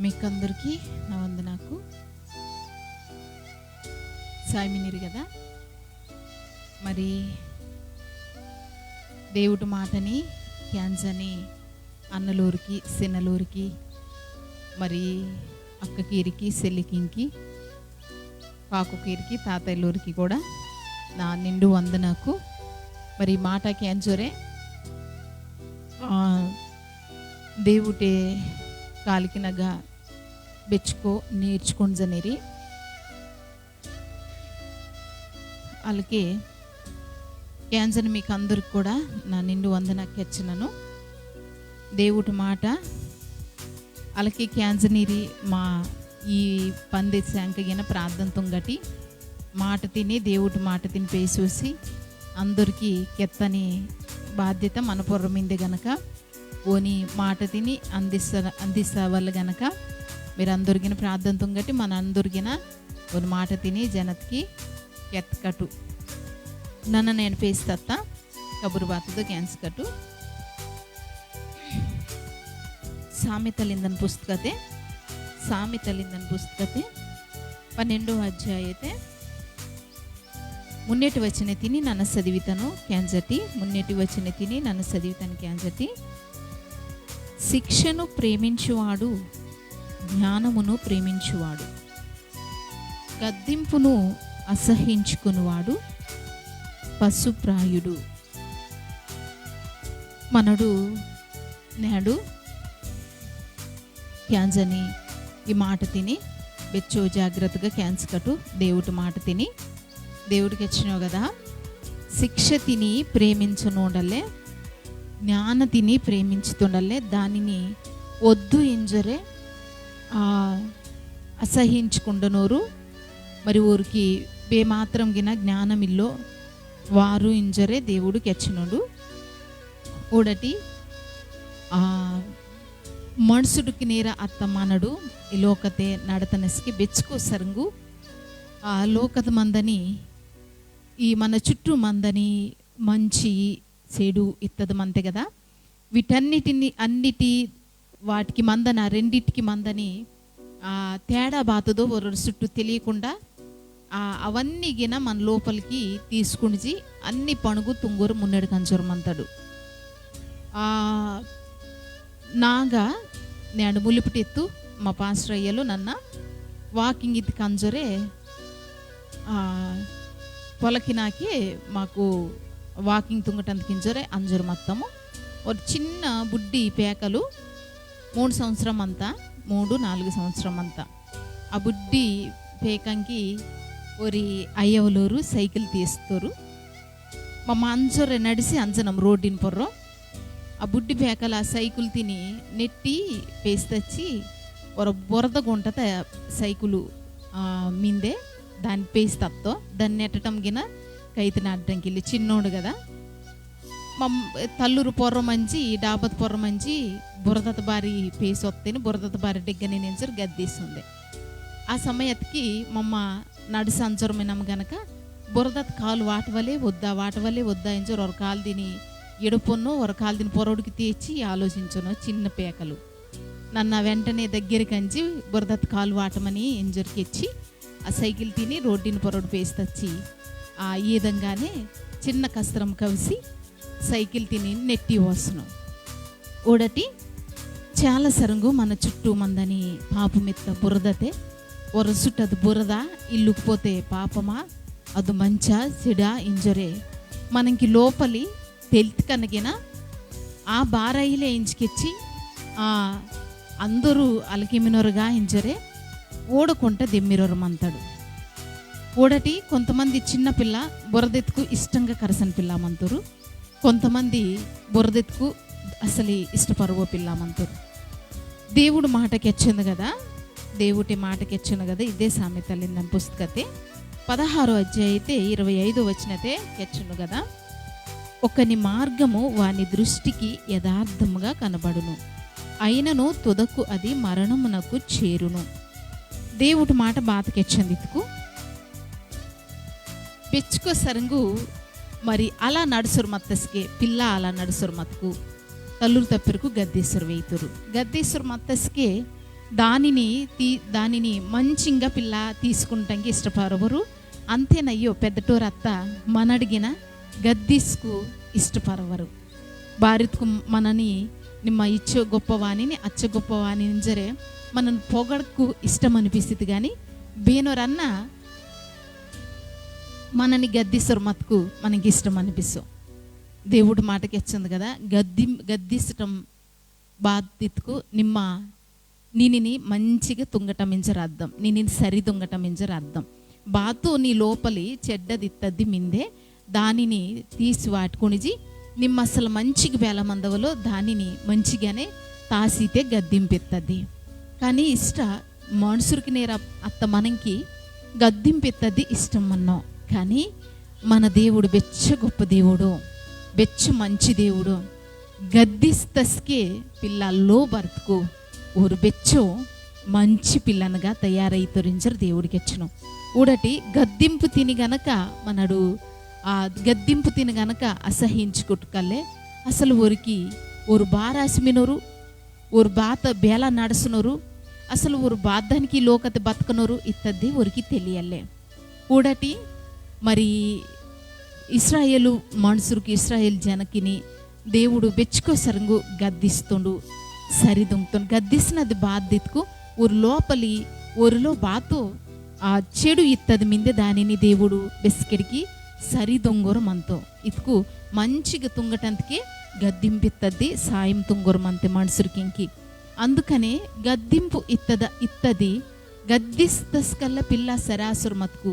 మీకందరికీ నా వందనాకు. సాయమినిరు కదా. మరి దేవుడి మాటని క్యాన్సని అన్నలూరికి సిన్నలూరికి మరి అక్కకీరికి సెల్లికింకి కాకుకీరికి తాతయ్యలూరికి కూడా నా నిండు వందనకు. మరి మాట క్యాన్సరే దేవుటే కాలికినగా ಬೆಚ್ಕೋ నేర్చుకొని జనేరి అలాగే క్యాన్సర్ మీకు అందరికి కూడా నా నిండు వందనకి వచ్చినాను. దేవుడి మాట అలాగే క్యాన్సర్ నీరి మా ఈ పందేశాంకగిన ప్రార్థనతో గట్టి మాట తిని దేవుడి మాట తిని పేసూసి అందరికీ కెత్తని బాధ్యత మన పొర్రమింది గనక ఓని మాట తిని అందిస్తవాళ్ళు గనక మీరు అందరికిన ప్రార్థనతో గట్టి మన అందరికిన ఓని మాట తిని జనత్కి కెత్తకటు నన్ను నేను పేస్తత్త కబురు బాతతో ಕ್ಯಾನ್ಸ್ ಕಟ್ಟು ಸಾಮೆತಲಿಂದನ ಪುಸ್ತಕತೆ 12వ ಅಧ್ಯಾಯತೆ ಮುನ್ನೆಟಿ ವಚನ ತಿನಿ ನನ್ನ ಸದಿವಿತನು ಕ್ಯಾನ್ಸಟಿ ಮುನ್ನೆಟಿ ವಚನ ತಿನಿ ನನ್ನ ಸದಿವಿತನು ಕ್ಯಾನ್ಸಟಿ శిక్షను ప్రేమించువాడు జ్ఞానమును ప్రేమించువాడు, గద్దింపును అసహించుకునివాడు పశుప్రాయుడు. మనడు నేడు క్యాన్సని ఈ మాట తిని బెచ్చో జాగ్రత్తగా క్యాన్స్ కట్టు. దేవుడి మాట తిని దేవుడికి వచ్చినావు కదా. శిక్ష తిని ప్రేమించనుండలే, జ్ఞాన తిని ప్రేమించుతుండలే, దానిని వద్దు ఇంజరే అసహించుకుండనోరు మరి ఊరికి బేమాత్రం గిన జ్ఞానమిల్లో వారు ఇంజరే దేవుడికి వచ్చినోడు. ఊడటి మనుషుడికి నేర అత్త మనడు ఈ లోకతే నడతనసికి బెచ్చుకో సరంగు ఆ లోకత మందని ఈ మన చుట్టూ మందని మంచి చెడు ఇత్తది మంతే కదా. వీటన్నిటి వాటికి మందన రెండిటికి మందని తేడా బాతదో ఒక చుట్టూ తెలియకుండా అవన్నీ గిన మన లోపలికి తీసుకుని అన్ని పణుగు తుంగూరు మున్నెడు కంచరమంతాడు. నాగా నేను ములిపిటెత్తు మా పాస్టర్ అయ్యలు నన్న వాకింగ్ ఇది కంజరే పొలకినాకి మాకు వాకింగ్ తుంగటందుకు ఇంజరే అంజరు మొత్తము ఒక చిన్న బుడ్డి పేకలు 3 సంవత్సరం అంతా 3-4 సంవత్సరం అంతా ఆ బుడ్డి పేకంకి ఒరి అయ్యవలూరు సైకిల్ తీస్తారు. మా అంజరే నడిసి అంజనం రోడ్డిని పొర్రో ఆ బుడ్డి పేకలు ఆ సైకిల్ తిని నెట్టి పేస్తచ్చి ఒక బురద గుంటత సైకిలు మిందే దాన్ని పేస్తత్తో దాన్ని నెట్టడం గిన కైతిని అడ్డంకి వెళ్ళి చిన్నోడు కదా. మా తల్లూరు పొర్ర మంచి డాబత్ పొర్ర మంచి బురదత బారి పేసి వస్తేని బురదత బారి డిగ్గని నుంచి గద్దీస్తుంది. ఆ సమయత్కి మమ్మ నడిసి అంచరమైనాం గనక బురదత కాలు వాటవలే వద్దా ఇంచరు ఒక కాలు తిని ఎడుపొన్నో ఒక కాలు తిని పొరడికి తీర్చి ఆలోచించను. చిన్న పేకలు నన్ను వెంటనే దగ్గరికి అంచి బురదత కాలు వాటమని ఇంజరికి ఇచ్చి ఆ సైకిల్ తిని రోడ్డుని పొరడు పేస్తచ్చి ఆ ఈ విధంగానే చిన్న కస్త్రం కవిసి సైకిల్ తిని నెట్టి వస్తున్నాం. ఓడటి చాలా సరంగు మన చుట్టూ మందని పాపమెత్త బురదతే ఒరసుట్టదు బురద ఇల్లుకుపోతే పాపమా అది మంచా సిడా ఇంజరే మనకి లోపలి తెలిసి కనగిన ఆ బారాయిలే ఇంచుకిచ్చి అందరూ అలకిమినొరగా ఇంజరే ఓడకుంట దెమ్మిరొరమంతాడు. ఓడటి కొంతమంది చిన్నపిల్ల బురదెత్తుకు ఇష్టంగా కరసని పిల్లమంతారు, కొంతమంది బురదెత్తుకు అసలు ఇష్టపరువో పిల్లమంతారు. దేవుడు మాటకి వచ్చింది కదా, దేవుడి మాటకి వచ్చింది కదా. ఇదే సామెతలిందని పుస్తకతే 16వ అధ్యాయతే 25వ వచనతే కెచ్చును కదా. ఒకని మార్గము వాని దృష్టికి యథార్థముగా కనబడును, అయినను తుదకు అది మరణమునకు చేరును. దేవుడి మాట బాతకెచ్చింది ఇతుకు ಬೆಚ್ಚಕೋ ಸರಂಗು మరి అలా నడుసురు మత్తస్కే పిల్ల అలా నడుసురు మత్కు తల్లురు తప్పిరకు గద్దీశ్వరు వేయితురు. గద్దీశ్వరు మత్తస్కే దానిని మంచిగా పిల్ల తీసుకుంటానికి ఇష్టపడవరు. అంతేనయ్యో పెద్దటోరు అత్త మనడిగిన గద్దిస్కు ఇష్టపడవరు. భారత్కు మనని నిమ్మ ఇచ్చో గొప్పవాణిని అచ్చ గొప్పవాణి జరే మనని పొగడకు ఇష్టం అనిపిస్తుంది. కానీ బేనోరన్న మనని గద్దిస్తారు మతుకు మనకి ఇష్టం అనిపిస్తాం. దేవుడు మాటకి వచ్చింది కదా, గద్దిస్తటం బాధ్యతకు నిమ్మ నీనిని మంచిగా తుంగటమించరు అర్థం, నీనిని సరి తుంగటమించరు అర్థం. బాతో నీ లోపలి చెడ్డది ఇత్తద్ది మిందే దానిని తీసి వాటుకునిజి నిమ్మ అసలు మంచిగా బేలమందవలో దానిని మంచిగానే తాసితే గద్దింపెత్తది. కానీ మనుషులకి నేర అత్త మనకి గద్దింపెత్తది ఇష్టం అన్నాం. కానీ మన దేవుడు బెచ్చ గొప్ప దేవుడు, బెచ్చ మంచి దేవుడు. గద్దిస్తస్కే పిల్లల్లో బతుకు ఊరు బెచ్చో మంచి పిల్లనగా తయారై తొరించరు దేవుడికి వచ్చును. ఊడటి గద్దింపు తిని గనక మనడు ఆ గద్దింపు తిని గనక అసహించుకుట్టుకల్లే అసలు ఊరికి ఊరు బారాసిమినోరు, ఊరు బాత బేల నడుసునోరు, అసలు ఊరు బాధానికి లోకత బతకనోరు ఇత్తద్ది ఊరికి తెలియలే. ఊడటి మరి ఇస్రాయేలు మనుషులకి ఇస్రాయేల్ జనకిని దేవుడు బెచ్చుకోసరంగు గద్దిస్తుండు, సరిదుంగుతుండు. గద్దిస్తున్నది బాధ్యతకు ఊరిలో బాతో ఆ చెడు ఇత్తది మిందే దానిని దేవుడు బెస్కెడికి సరి దొంగోరు మనతో ఇతుకు మంచిగా తుంగటందుకే గద్దింపిత్తది సాయం తుంగోరు మంతే మనుషులకి ఇంకి. అందుకనే గద్దింపు ఇత్తది గద్దిస్తస్కల్ల పిల్ల సరాసురు మతుకు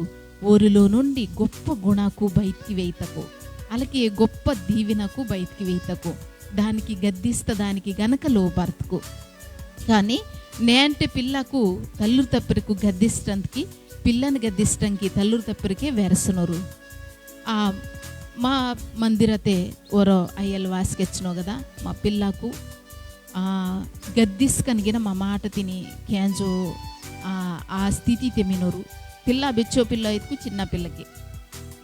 ఊరిలో నుండి గొప్ప గుణకు బయటికి వేయతకు, అలాగే గొప్ప దీవెనకు బయటికి వేయతకు, దానికి గద్దిస్తదానికి గనక లోబర్తకు. కానీ నేంటే పిల్లకు తల్లు తప్పరికి గద్దిస్తందుకి పిల్లని గద్దిస్తంకి తల్లు తప్పరికే వెరసనోరు. మా మందిరతే ఓరో అయ్యలు వాసికెచ్చినావు కదా, మా పిల్లకు గద్దిస్కనిగిన మా మాట తిని క్యాంజో ఆ స్థితి తెమినోరు. పిల్ల బెచ్చో పిల్ల ఎత్తుకు చిన్న పిల్లకి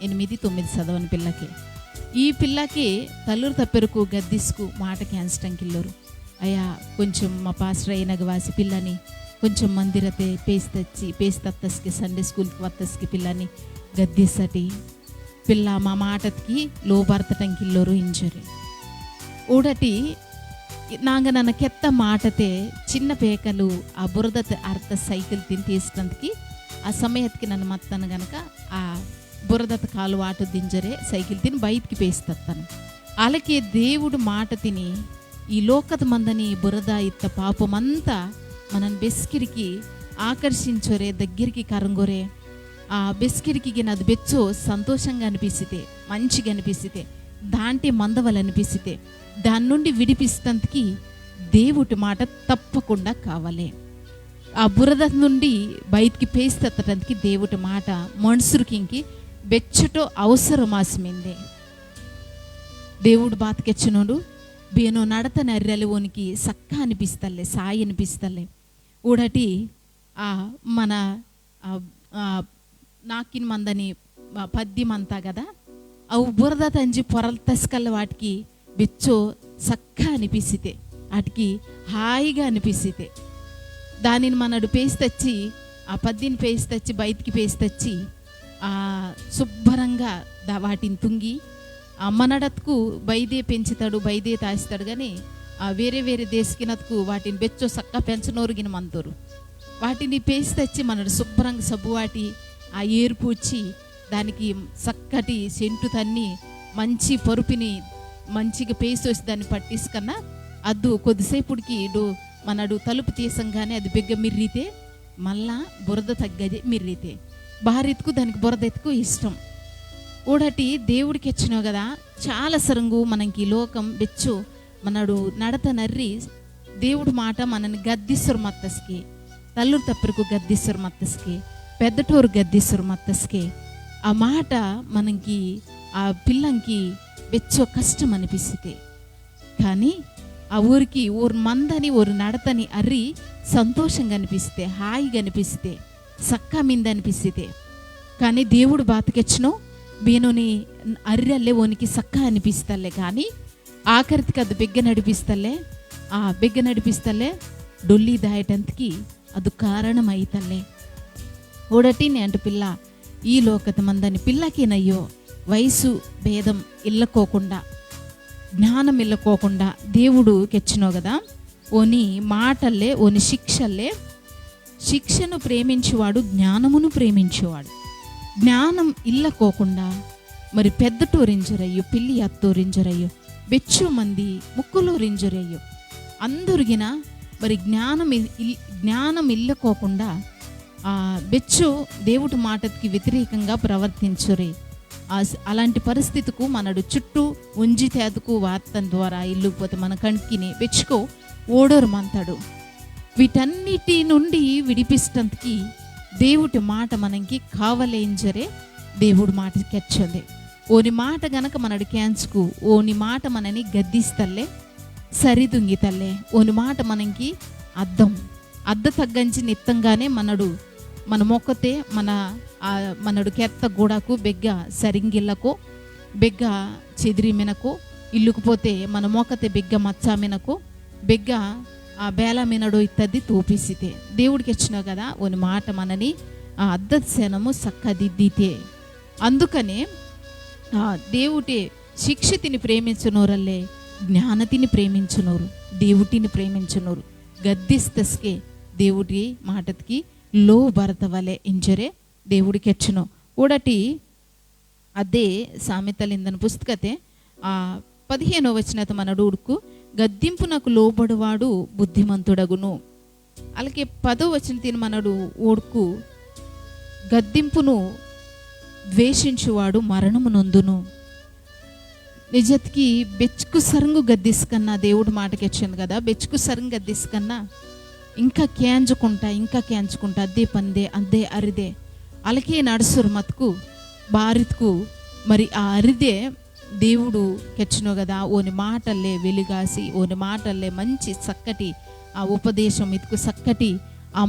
8-9 చదవని పిల్లకి, ఈ పిల్లకి తల్లురు తప్పెరుకు గద్దిస్కు మాట క్యాన్స్టంకి వెళ్ళరు. అయ్యా కొంచెం మా పాస్టర్ అయినగ వాసి పిల్లని కొంచెం మందిరతే పేస్తత్తస్కి సండే స్కూల్కి వత్తస్కి పిల్లని గద్దిసటి పిల్ల మా మాటకి లోబర్తటంకి ఇల్లోరు ఇంజరి. ఊడటి నాంగ నన్న కెత్త మాటతే చిన్న పేకలు ఆ బురద అర్థ సైకిల్ తిని తీసినందుకు ఆ సమయత్కి నన్ను మత్తను గనక ఆ బురదత కాలు వాటు దింజరే సైకిల్ తిని బయటికి పేస్తాను. అలాగే దేవుడు మాట తిని ఈ లోకత మందని బురద ఇత్త పాపమంతా మనని బెస్కిరికి ఆకర్షించోరే, దగ్గరికి కరంగోరే. ఆ బెస్కిరికి అది బెచ్చో సంతోషంగా అనిపిస్తే, మంచిగా అనిపిస్తే, దాంటి మందవలు అనిపిస్తే, దాని నుండి విడిపిస్తందుకి దేవుడి మాట తప్పకుండా కావాలి. ఆ బురద నుండి బయటికి పేస్తెత్తడానికి దేవుడి మాట మనుషులకి బెచ్చటో అవసరం ఆసమిందే. దేవుడు బాతకెచ్చినోడు బేనో నడత నర్రెలవోనికి సక్క అనిపిస్తలే, సాయి అనిపిస్తలే. ఊడటి మన నాకిన మందని పద్యమంతా కదా, అవు బురద తంజి పొరలు తస్కల్ల వాటికి బెచ్చో సక్క అనిపిస్తే, వాటికి హాయిగా అనిపిస్తే, దానిని మనడు పేస్తచ్చి ఆ పద్దిని పేస్తచ్చి బయటికి పేస్తచ్చి శుభ్రంగా వాటిని తుంగి మనడత్కు బైదే పెంచుతాడు, బైదే తాస్తాడు. కానీ వేరే వేరే దేశకినత్కు వాటిని బెచ్చో సక్క పెంచనోరుగిన మంతోరు. వాటిని పేస్తచ్చి మనడు శుభ్రంగా సబ్బు వాటి ఆ ఏర్పు వచ్చి దానికి చక్కటి సెంటు తన్ని మంచి పరుపుని మంచిగా పేస్తోసి దాన్ని పట్టిసుకన్నా అద్దు కొద్దిసేపుడికి మనడు తలుపు తీసంగానే అది బెగ్గ మిర్రితే మళ్ళా బురద తగ్గది మిర్రితే భార్యకు దానికి బురద ఎత్తుకు ఇష్టం. ఊడటి దేవుడికి వచ్చినావు కదా, చాలా సరంగు మనకి లోకం బెచ్చు మనడు నడత నర్రి దేవుడు మాట మనని గద్దిస్సురు మత్తస్కి, తల్లు తప్పరకు గద్దిస్సురు మత్తస్కి, పెద్దటోరు గద్దిస్సురు మత్తస్కి. ఆ మాట మనకి ఆ పిల్లంకి బెచ్చో కష్టం అనిపిస్తే, కానీ ఆ ఊరు మందని ఊరు నడతని అర్రి సంతోషంగా అనిపిస్తే, హాయిగా అనిపిస్తే, సక్కా మీద అనిపిస్తే. కానీ దేవుడు బాతకెచ్చినో బేనుని అర్రెల్లే ఓనికి సక్కా అనిపిస్తలే, కానీ ఆఖరికి అది బెగ్గ నడిపిస్తలే ಡೊಲ್ಲಿ ದಾಯಟಂತಕಿ ಅದು ಕಾರಣಮೈತಲ್ಲೇ ಓಡಟಿನಿ ಅಂಟು పిల్ల ఈ లోకత మందని పిల్లకేనయ్యో వయసు భేదం ఇల్లకోకుండా జ్ఞానం ఇల్లకోకుండా దేవుడు కెచ్చినో కదా ఓని మాటల్లే ఓని శిక్షల్లే శిక్షను ప్రేమించేవాడు జ్ఞానమును ప్రేమించేవాడు. జ్ఞానం ఇల్లకోకుండా మరి పెద్దటూరింజరయ్యో పిల్లి అత్తూరింజరయ్యో బెచ్చు మంది ముక్కులూరింజరయ్యో అందరిగిన మరి జ్ఞానం ఇల్లకోకుండా బెచ్చు దేవుడి మాటకి వ్యతిరేకంగా ప్రవర్తించురే. అలాంటి పరిస్థితికు మనడు చుట్టూ ఉంజితేదుకు వార్తం ద్వారా ఇల్లుపోతే మన కంటిని బెచ్చుకో ఓడోరు మంతాడు. వీటన్నిటి నుండి విడిపిస్తందుకి దేవుడి మాట మనకి కావలేంజరే దేవుడి మాట కెచ్చంది. ఓని మాట గనక మనడు క్యాన్స్కు ఓని మాట మనని గద్దిస్తల్లే సరిదుంగితల్లే ఓని మాట మనకి అద్ద తగ్గంచి నిత్తంగానే మన మొక్కతే మనడు కెత్త గూడకు బెగ్గ సరింగిళ్ళకు బెగ్గ చెదిరి మినకు ఇల్లుకుపోతే మన మొక్కతే బెగ్గ మచ్చా మినకు బెగ్గ ఆ బేల మినడు ఇత్తది తూపిసితే దేవుడికి ఇచ్చినావు కదా ఓని మాట మనని ఆ అద్దశనము సక్కదిద్దితే. అందుకనే దేవుటే శిక్షతిని ప్రేమించునోరల్లే జ్ఞానతిని ప్రేమించునోరు దేవుటిని ప్రేమించునోరు గద్దిస్తస్కే దేవుడి మాటకి లో భరతవలే ఇంజరే దేవుడికి ಹೆಚ್ಚುನು ಓಡಟಿ ಅದೇ ಸಾమెతలిందన పుస్తకతే 15వ వచనత మనడు ఉడుకు గద్దింపునకు లోబడువాడు బుద్ధిమంతుడగును. అలాగే 10వ వచనం తిని మనడు ఓడుకు గద్దింపును ద్వేషించువాడు మరణము నొందును. నిజత్కి బెచ్చుకు సరంగు గద్దిస్కన్నా దేవుడు మాటకి వచ్చింది కదా బెచ్చుకు సరంగు గద్దిస్కన్నా ఇంకా క్యాంచుకుంటా అదే పందే అదే అరిదే అలాగే నడుసురు మతుకు బారిత్కు మరి ఆ అరిదే దేవుడు కెచ్చినో కదా ఓని మాటల్లే వెలుగాసి ఓని మాటల్లే మంచి చక్కటి ఆ ఉపదేశం ఇతుకు చక్కటి ఆ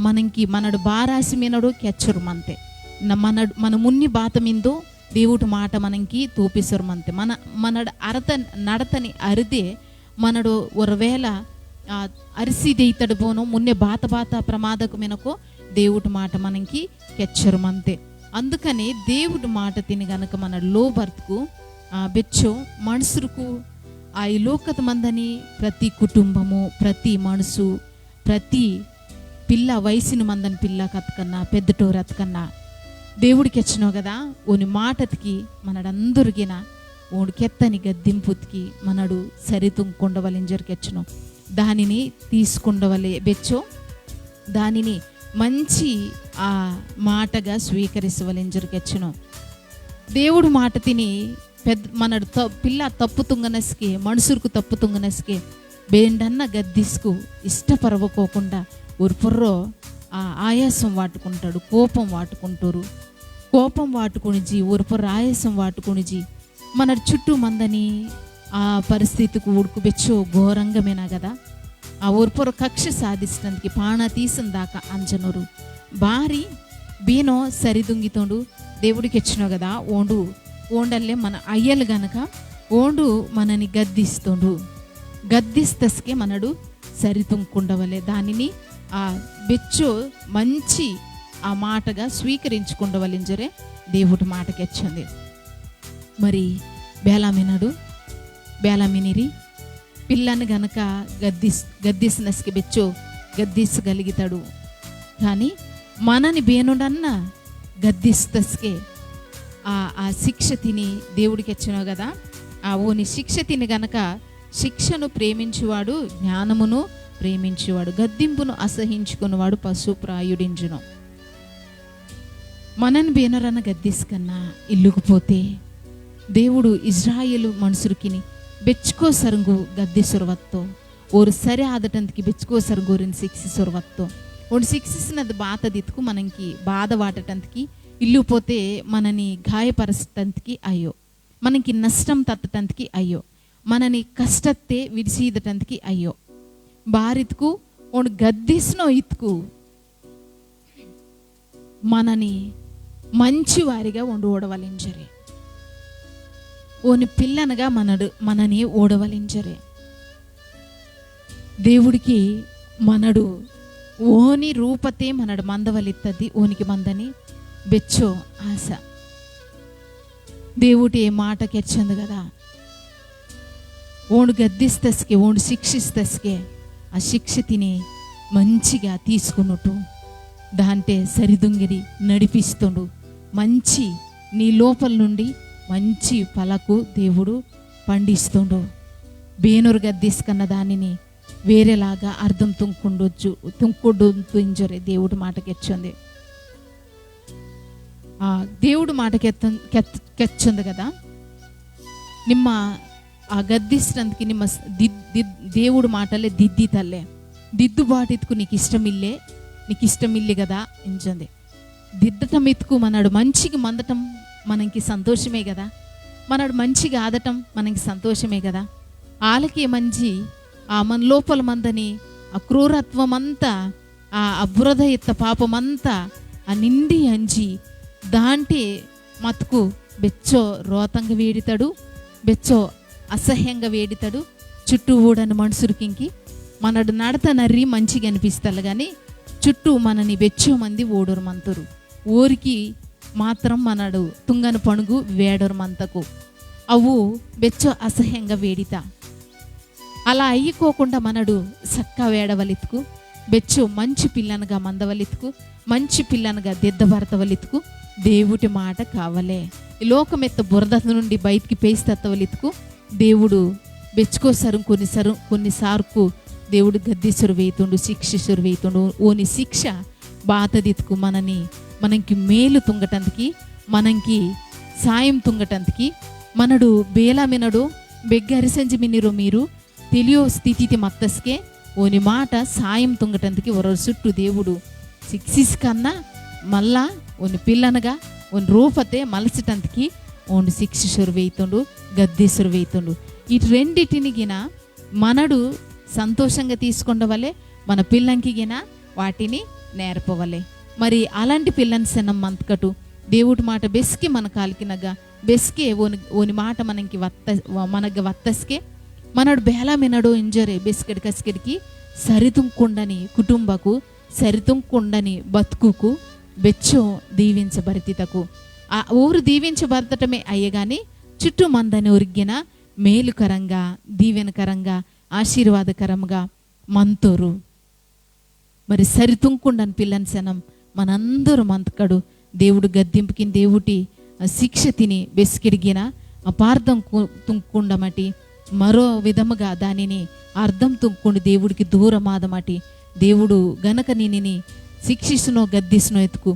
మనడు బారాసి మీనడు కెచ్చరు మంతే మన మున్ని బాత మిందో దేవుడి మాట మనకి తూపిసరు మంతే మనడు నడతని అరిదే మనడు ఒరవేళ అరిసిదే ఇతడు పోను మున్నే బాత ప్రమాదకు మినకో దేవుడి మాట మనకి కెచ్చరు మంతే. అందుకని దేవుడి మాట తిని గనక మన లోబర్తుకు బెచ్చో మనుషులకు ఈ లోకత మందని ప్రతి కుటుంబము ప్రతి మనసు ప్రతి పిల్ల వయసుని మందని పిల్ల కత్కన్నా పెద్దటోరు అతకన్నా దేవుడికి వచ్చినావు కదా ఓని మాటతికి మనడందరిగిన ఓడికెత్తని గద్దింపుతికి మనడు సరితుంకొండవలింజరికెచ్చును దానిని తీసుకుండవలే బెచ్చో దానిని మంచి ఆ మాటగా స్వీకరిసవలింజరికెచ్చును. దేవుడు మాట తిని మనడు పిల్ల తప్పుతుంగనస్కే మనుషులకు తప్పుతుంగనస్కే బేండన్న గద్దిస్కు ఇష్టపరవకోకుండా ఉర్పొర్రో ఆయాసం వాటుకుంటాడు కోపం వాటుకునిజి ఉర్పొర్ర ఆయాసం వాటుకునిజి మనడు చుట్టూ మందని ఆ పరిస్థితికి ఉడుకుబెచ్చో ఘోరంగమేనా కదా ఆ ఉర్పొర కక్ష సాధించడానికి పాణ తీసిన దాకా అంజనూరు భారీ బీనో సరిదుంగితోండు దేవుడికి ఇచ్చినావు కదా ఓండల్లే మన అయ్యలు గనక ఓండు మనని గద్దిస్తస్కే మనడు సరితుంకుండవలే దానిని ఆ బెచ్చో మంచి ఆ మాటగా స్వీకరించుకుండవలింజరే దేవుడి మాటకి వచ్చింది. మరి బేలామినిరి పిల్లని గనక గద్దిసినస్కి బెచ్చో గద్దిసగలిగితాడు కానీ మనని బేనుడన్న గద్దిస్తస్కే ఆ శిక్ష తిని దేవుడికి వచ్చినావు కదా ఓని శిక్ష తిని గనక శిక్షను ప్రేమించువాడు జ్ఞానమును ప్రేమించువాడు గద్దింపును అసహించుకున్నవాడు పశుప్రాయుడించును. మనని బేనరన్న గద్దిస్కన్నా ఇల్లుకుపోతే దేవుడు ఇజ్రాయేలు మనుషులకిని ಬೆಚ್ಕೋ ಸರಂಗು ಗದ್ದೆ ಸುರವತ್ತೋ ಓರು ಸರಿ ಆದಟಂತಕ್ಕೆ ಬೆಚ್ಕೋ ಸರಂಗೂರಿನ ಶಿಕ್ಷಿಸುರವತ್ತೋ ಒಂದು ಶಿಕ್ಷಿಸಿನದು ಬಾತದಿತ್ಕು మనకి బాధ వాటటంతకి ఇల్లు పోతే మనని గాయపరచటంతకి అయ్యో మనకి నష్టం తట్టటంతకి అయ్యో మనని కష్టത്തെ విడిసిదటంతకి అయ్యో బారిత్కు ಒಂದು గద్దిస్నో ఇత్కు మనని మంచి వారిగా ಒಂದು ఓడవలించరే ఓని పిల్లనగా మనని ఓడవలించరే దేవుడికి మనడు ఓನಿ ರೂಪತೆ మనడు మందవలిత్తది ఓనికి మందని ಬೆಚ್ಚೋ ఆశ దేవుడి మాట ಕೆಚ್ಚಂದು కదా ఓను గద్దిస్తస్కే ఓను శిక్షిస్తస్కే ఆ శిక్ష తిని మంచిగా తీసుకున్నట్టు దాంటే సరిదుంగిడి నడిపిస్తుండు. మంచి నీ లోపల నుండి మంచి ఫలకు దేవుడు పండిస్తుండు. బేనూరు గద్దిసుకున్న దానిని వేరేలాగా అర్థం ತುಂಬಿಕೊಂಡೊಂದು దేవుడు మాటకెచ్చింది. దేవుడు మాటకెచ్చింది కదా ನಿಮ್ಮ ಆ ಗದ್ದಿಸಿದಂದಕ್ಕೆ ನಿಮ್ಮ దేవుడు మాటలే దిద్దితల్లే దిద్దుబాటు నీకు ఇష్టమిల్లే కదా ఎంచంది. దిద్దటం ఎత్తుకు మనడు మంచిగా మందటం మనకి సంతోషమే కదా, మనడు మంచిగా ఆదటం మనకి సంతోషమే కదా. వాళ్ళకి మంచి ఆ మన లోపల మందని ఆ క్రూరత్వం అంతా ఆ అబురద ఎత్త పాపమంతా ఆ నిండి అంచి దాంటే మతుకు బెచ్చో రోతంగా వేడితాడు, బెచ్చో అసహ్యంగా వేడితాడు. చుట్టూ ఊడని మనుషులకి మనడు నడత నర్రి మంచిగా అనిపిస్తారు కానీ చుట్టూ మనని బెచ్చో మంది ఓడరు మంతురు. ఊరికి మాత్రం మనడు తుంగను పణుగు వేడరు మంతకు అవు బెచ్చో అసహ్యంగా వేడితా. అలా అయ్యికోకుండా మనడు సక్కా వేడవలితుకు బెచ్చు మంచి పిల్లనగా మందవలితుకు మంచి పిల్లనగా దిద్దభరతవలితుకు దేవుడి మాట కావలే. ఈ లోకమెత్త బురద నుండి బయటికి పేస్తవలితుకు దేవుడు బెచ్చుకోసరు కొన్నిసార్కు దేవుడు గద్దిసురు వేతుండు, శిక్షసురు వేతుండు. ఓని శిక్ష బాతదితుకు మనకి మేలు తుంగటందుకి మనకి సాయం తుంగటందుకి మనడు బేలా మినడు బెగ్గరిసంజి మినిరు మీరు తెలియో స్థితి మత్తస్కే ఓని మాట సాయం తుంగటందుకి ఒర చుట్టూ దేవుడు శిక్షిస్ కన్నా మళ్ళా ఓని పిల్లనగా ఓని రూపతే మలచటందుకి ఓని శిక్షసురు వేతుండు, గద్దెసురు వేతుండు. ఈ రెండిటిని గిన మనడు సంతోషంగా తీసుకుండవలే, మన పిల్లంకి గిన వాటిని నేర్పవలే. మరి అలాంటి పిల్లని సెనం మంతకటు దేవుడి మాట బెస్కి మన కాలికినగా బెస్కే ఓని మాట మనకి వత్తస్కే మనడు బేలా మినడు ఇంజరే బెస్కెడి కస్కెడికి సరితుంకుండని కుటుంబకు సరితుంకుండని బతుకుకు బెచ్చో దీవించబరితకు ఆ ఊరు దీవించబడటమే అయ్యగాని చుట్టూ మందని ఒరిగిన మేలుకరంగా దీవెనకరంగా ఆశీర్వాదకరంగా మంతోరు. మరి సరితుంకుండని పిల్లని సనం మనందరూ మంతకడు దేవుడు గద్దింపుకి దేవుడి శిక్ష తిని బెస్కిడిగిన అపార్థం తుంకుండమటి మరో విధముగా దానిని అర్థం తుంకుండు దేవుడికి దూరమాదమటి దేవుడు గనక నిన్నిని శిక్షిస్తునో గద్దిస్తునో ఎత్తుకు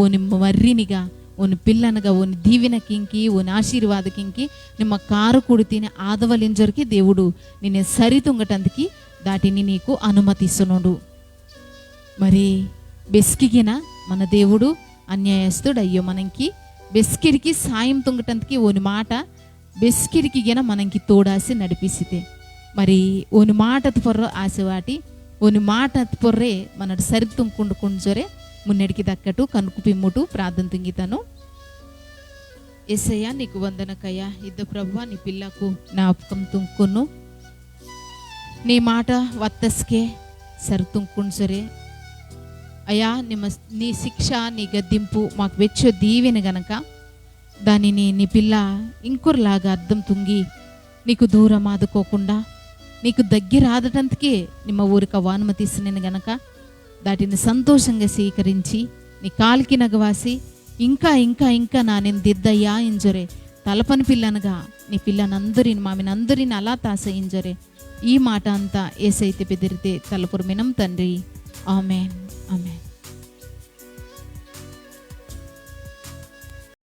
ఓని మర్రినిగా ఓని పిల్లనగా ఓని దీవెనకింకి ఓని ఆశీర్వాదకింకి నిమ్మ కారు కుడి తిని ఆదవలింజరికి దేవుడు నిన్ను సరితుంగటందుకి దాటిని నీకు అనుమతిస్తున్నాడు. మరి బెస్కిగిన మన దేవుడు అన్యాయస్తుడు అయ్యో మనకి బెస్కిరికి సాయం తుంగటందుకి ఓని మాట బెస్కిరికి గిన మనకి తోడాసి నడిపిస్తే మరి ఓని మాట పొర్ర ఆశవాటి ఓని మాట పొర్రే మన సరి తుంకుండు కుంజొరే మున్నడికి దక్కటు కనుకు పిమ్ముటు ప్రార్థన తుంగితాను. యేసయ్యా నీకు వందనకయ్యా ఇద్ద ప్రభువా నీ పిల్లకు జ్ఞాపకం తుంకును నీ మాట వత్తస్కే సరి తుంకుంజొరే అయ్యా నీ శిక్ష నీ గద్దింపు మాకు వెచ్చో దీవెన గనక దానిని నీ పిల్ల ఇంకొరలాగా అర్థం తుంగి నీకు దూరం ఆదుకోకుండా నీకు దగ్గర ఆదటందుకే నిమ్మ ఊరికి అనుమతిస్తున్నాను గనక దాటిని సంతోషంగా స్వీకరించి నీ కాలికి నగవాసి ఇంకా ఇంకా ఇంకా నేను దిద్దయ్యా ఇంజరే తలపని పిల్లనగా నీ పిల్లనందరిని మామినందరిని అలా తాసయింజరే ఈ మాట అంతా ఏసైతే బెదిరితే తలపురమినం తండ్రి. Amen amen.